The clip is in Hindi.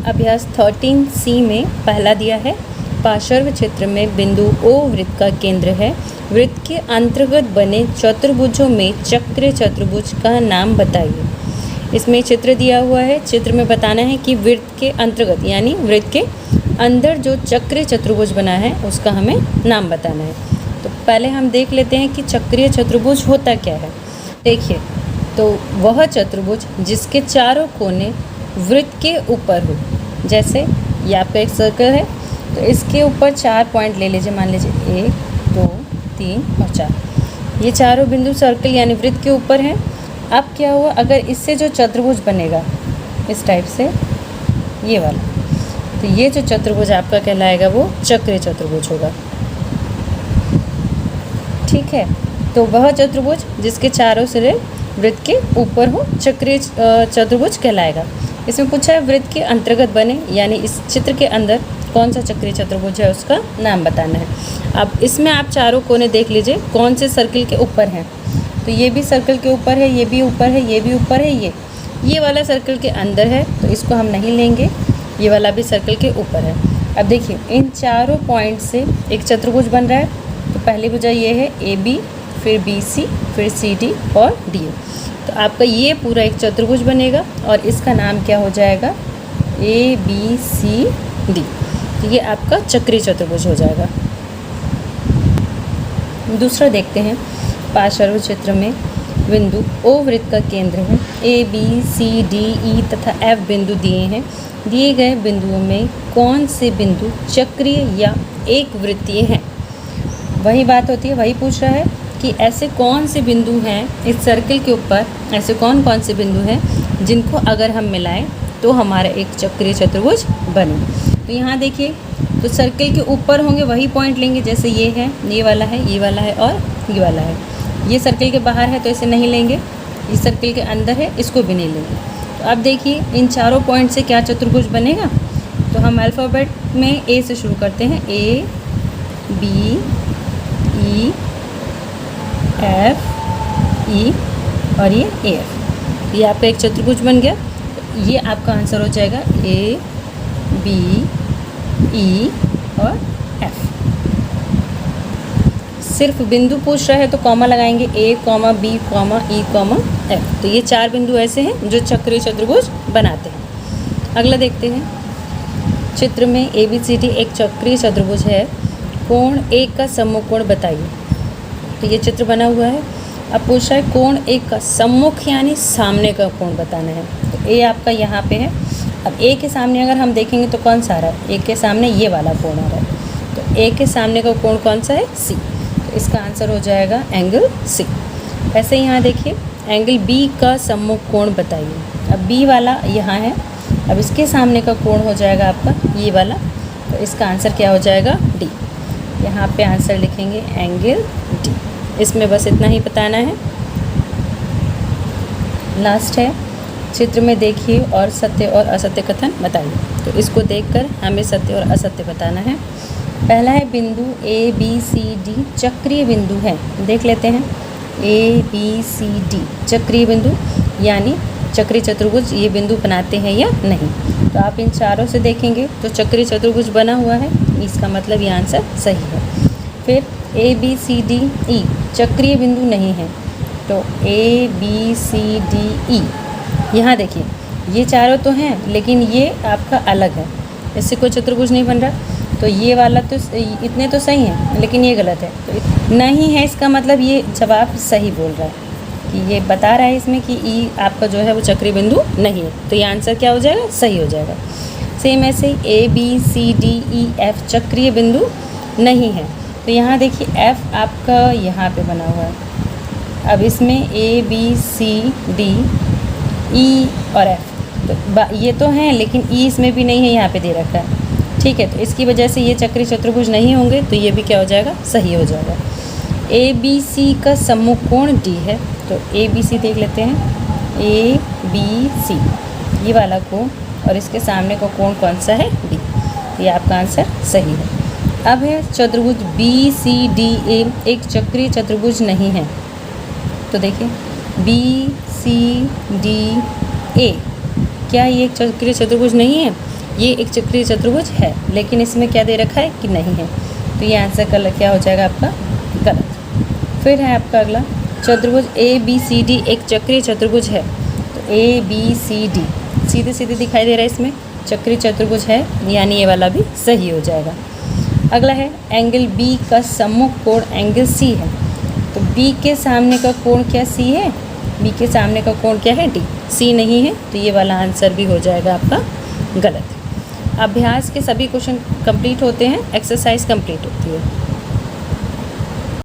अभ्यास 13C में पहला दिया है, पार्श्व क्षेत्र में बिंदु O वृत्त का केंद्र है। वृत्त के अंतर्गत बने चतुर्भुजों में चक्रीय चतुर्भुज का नाम बताइए। इसमें चित्र दिया हुआ है। चित्र में बताना है कि वृत्त के अंतर्गत यानी वृत्त के अंदर जो चक्रीय चतुर्भुज बना है उसका हमें नाम बताना है। तो पहले हम देख लेते हैं कि चक्रीय चतुर्भुज होता क्या है। देखिए, तो वह चतुर्भुज जिसके चारों कोने वृत्त के ऊपर हो। जैसे ये आपका एक सर्कल है, तो इसके ऊपर 4 पॉइंट ले लीजिए। मान लीजिए 1, 2, 3 और 4। ये चारों बिंदु सर्कल यानी वृत्त के ऊपर हैं। अब क्या हुआ, अगर इससे जो चतुर्भुज बनेगा इस टाइप से, ये वाला, तो ये जो चतुर्भुज आपका कहलाएगा वो चक्रीय चतुर्भुज होगा। ठीक है, तो वह चतुर्भुज जिसके चारों सिरे वृत्त के ऊपर हो चक्रीय चतुर्भुज कहलाएगा। इसमें पूछा है वृत्त के अंतर्गत बने, यानी इस चित्र के अंदर कौन सा चक्रीय चतुर्भुज है उसका नाम बताना है। अब इसमें आप चारों कोने देख लीजिए कौन से सर्कल के ऊपर हैं। तो ये भी सर्कल के ऊपर है, ये भी ऊपर है, ये भी ऊपर है, ये वाला सर्कल के अंदर है तो इसको हम नहीं लेंगे। ये वाला भी सर्कल के ऊपर है। अब देखिए, इन चारों पॉइंट से एक चतुर्भुज बन रहा है। तो पहली भुजा ये है AB, फिर BC, फिर CD और DA। तो आपका ये पूरा एक चतुर्भुज बनेगा और इसका नाम क्या हो जाएगा, ABCD। तो ये आपका चक्रीय चतुर्भुज हो जाएगा। दूसरा देखते हैं, पार्श्व क्षेत्र में बिंदु O वृत्त का केंद्र है। ABCDE तथा F बिंदु दिए हैं। दिए गए बिंदुओं में कौन से बिंदु चक्रीय या एक वृत्तीय हैं। वही बात होती है, वही पूछ रहा है कि ऐसे कौन से बिंदु हैं इस सर्कल के ऊपर, ऐसे कौन कौन से बिंदु हैं जिनको अगर हम मिलाएं तो हमारा एक चक्रीय चतुर्भुज बने। तो यहाँ देखिए, तो सर्कल के ऊपर होंगे वही पॉइंट लेंगे। जैसे ये है, ये वाला है, ये वाला है और ये वाला है। ये सर्कल के बाहर है तो इसे नहीं लेंगे। ये सर्कल के अंदर है, इसको भी नहीं लेंगे। तो अब देखिए, इन चारों पॉइंट से क्या चतुर्भुज बनेगा। तो हम अल्फ़ाबेट में A से शुरू करते हैं। A, B, E, F, E और ये AF। ये आपका एक चतुर्भुज बन गया। तो ये आपका आंसर हो जाएगा A, B, E और F। सिर्फ बिंदु पूछ रहा है तो कॉमा लगाएंगे, A, B, E, F। तो ये 4 बिंदु ऐसे हैं जो चक्रीय चतुर्भुज बनाते हैं। अगला देखते हैं। चित्र में ABCD एक चक्रीय चतुर्भुज है। कोण एक का सम्मुख कोण बताइए। तो ये चित्र बना हुआ है। अब पूछ रहा है कोण एक का सम्मुख यानी सामने का कोण बताना है। तो A आपका यहाँ पे है। अब A के सामने अगर हम देखेंगे तो कौन सा आ रहा है, A के सामने ये वाला कोण आ रहा है। तो A के सामने का कोण कौन सा है, C। तो इसका आंसर हो जाएगा एंगल C। ऐसे यहाँ देखिए, एंगल B का सम्मुख कोण बताइए। अब B वाला यहाँ है, अब इसके सामने का कोण हो जाएगा आपका ये वाला। तो इसका आंसर क्या हो जाएगा, D। यहाँ पे आंसर लिखेंगे एंगल D। इसमें बस इतना ही बताना है। लास्ट है, चित्र में देखिए और सत्य और असत्य कथन बताइए। तो इसको देखकर हमें सत्य और असत्य बताना है। पहला है बिंदु ABCD चक्रीय बिंदु है। देख लेते हैं, ABCD चक्रीय बिंदु यानी चक्रीय चतुर्भुज ये बिंदु बनाते हैं या नहीं। तो आप इन चारों से देखेंगे तो चक्रीय चतुर्भुज बना हुआ है, इसका मतलब ये आंसर सही है। फिर ABCDE चक्रीय बिंदु नहीं है। तो ABCDE यहाँ देखिए, ये चारों तो हैं लेकिन ये आपका अलग है, इससे कोई चतुर्भुज नहीं बन रहा। तो ये वाला तो इतने तो सही हैं लेकिन ये गलत है। तो नहीं है, इसका मतलब ये जवाब सही बोल रहा है कि ये बता रहा है इसमें कि E आपका जो है वो चक्रीय बिंदु नहीं है। तो ये आंसर क्या हो जाएगा, सही हो जाएगा। सेम ऐसे ABCDEF चक्रीय बिंदु नहीं है। तो यहाँ देखिए F आपका यहाँ पे बना हुआ है। अब इसमें ABCDE और F तो ये तो हैं लेकिन E इसमें भी नहीं है, यहाँ पे दे रखा है। ठीक है, तो इसकी वजह से ये चक्रीय चतुर्भुज नहीं होंगे। तो ये भी क्या हो जाएगा, सही हो जाएगा। ABC का सम्मुख कोण D है। तो ABC देख लेते हैं, ABC ये वाला कोण और इसके सामने का कोण कौन सा है, D। ये आपका आंसर सही है। अब है चतुर्भुज BCDA एक चक्रीय चतुर्भुज नहीं है। तो देखिए BCDA क्या ये एक चक्रीय चतुर्भुज नहीं है। ये एक चक्रीय चतुर्भुज है, लेकिन इसमें क्या दे रखा है कि नहीं है। तो ये आंसर कल क्या हो जाएगा आपका गलत। फिर है आपका अगला चतुर्भुज ABCD एक चक्रीय चतुर्भुज है। तो ABCD सीधे सीधे दिखाई दे रहा है, इसमें चक्रीय चतुर्भुज है, यानी ये वाला भी सही हो जाएगा। अगला है एंगल B का सम्मुख कोण एंगल C है। तो B के सामने का कोण क्या C है? B के सामने का कोण क्या है? D। C नहीं है, तो ये वाला आंसर भी हो जाएगा आपका गलत। अभ्यास के सभी क्वेश्चन कंप्लीट होते हैं, एक्सरसाइज कंप्लीट होती है।